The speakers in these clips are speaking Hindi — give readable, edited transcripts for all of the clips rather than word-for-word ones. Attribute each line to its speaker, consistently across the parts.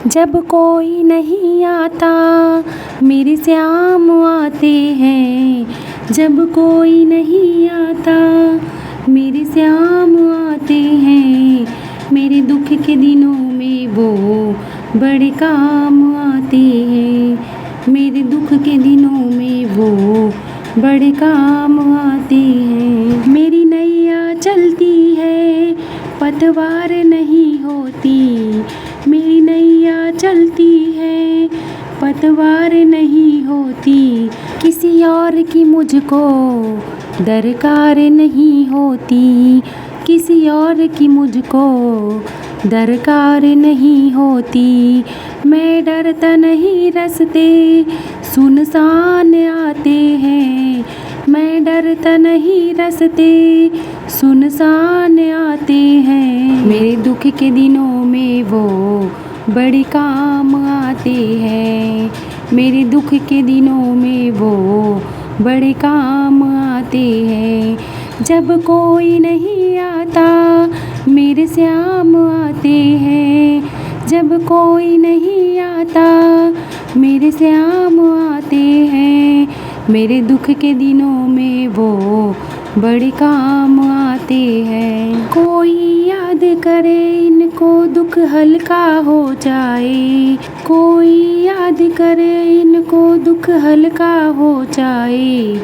Speaker 1: जब कोई नहीं आता मेरे श्याम आते हैं। जब कोई नहीं आता मेरे श्याम आते हैं। मेरे दुख के दिनों में वो बड़े काम आते हैं। मेरे दुख के दिनों में वो बड़े काम आते हैं। मेरी नैया चलती है पतवार नहीं होती। मेरी नैया चलती है पतवार नहीं होती। किसी और की मुझको दरकार नहीं होती। किसी और की मुझको दरकार नहीं होती। मैं डरता नहीं रास्ते सुनसान आते हैं। मैं डरता नहीं रास्ते सुनसान आते हैं। मेरे दुख के दिनों में वो बड़े काम आते हैं। मेरे दुख के दिनों में वो बड़े काम आते हैं। जब कोई नहीं आता मेरे श्याम आते हैं। जब कोई नहीं आता मेरे श्याम आते हैं। मेरे दुख के दिनों में वो बड़े काम आते हैं। कोई याद करे इनको दुख हल्का हो जाए। कोई याद करे इनको दुख हल्का हो जाए।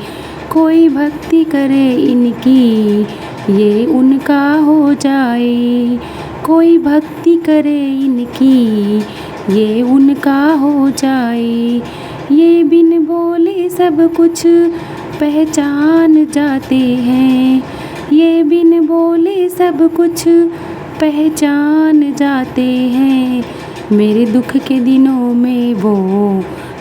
Speaker 1: कोई भक्ति करे इनकी ये उनका हो जाए। कोई भक्ति करे इनकी ये उनका हो जाए। ये बिन बोले सब कुछ पहचान जाते हैं। ये बिन बोले सब कुछ पहचान जाते हैं। मेरे दुख के दिनों में वो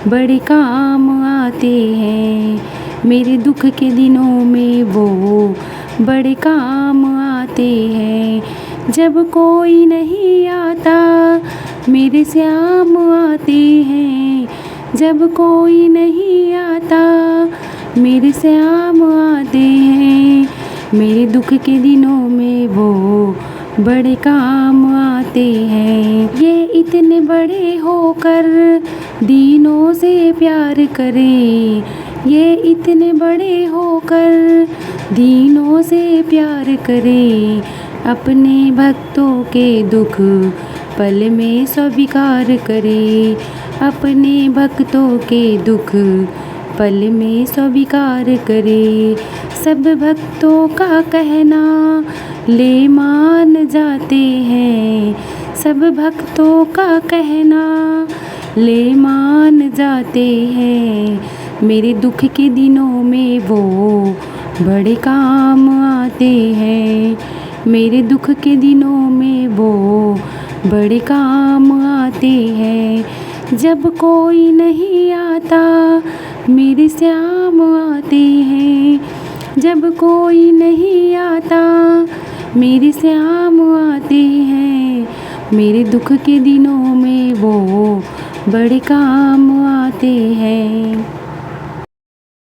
Speaker 1: बड़े काम आते हैं। मेरे दुख के दिनों में वो बड़े काम आते हैं। जब कोई नहीं आता मेरे श्याम आते हैं। जब कोई नहीं आता मेरे श्याम आते हैं। मेरे दुख के दिनों में वो बड़े काम आते हैं। ये इतने बड़े होकर दीनों से प्यार करें। ये इतने बड़े होकर दीनों से प्यार करें। अपने भक्तों के दुख पल में स्वीकार करें। अपने भक्तों के दुख पल में स्वीकार करे। सब भक्तों का कहना ले मान जाते हैं। सब भक्तों का कहना ले मान जाते हैं। मेरे दुख के दिनों में वो बड़े काम आते हैं। मेरे दुख के दिनों में वो बड़े काम आते हैं। जब कोई नहीं आता मेरे श्याम आते हैं। जब कोई नहीं आता मेरे श्याम आते हैं। मेरे दुख के दिनों में वो बड़े काम आते हैं।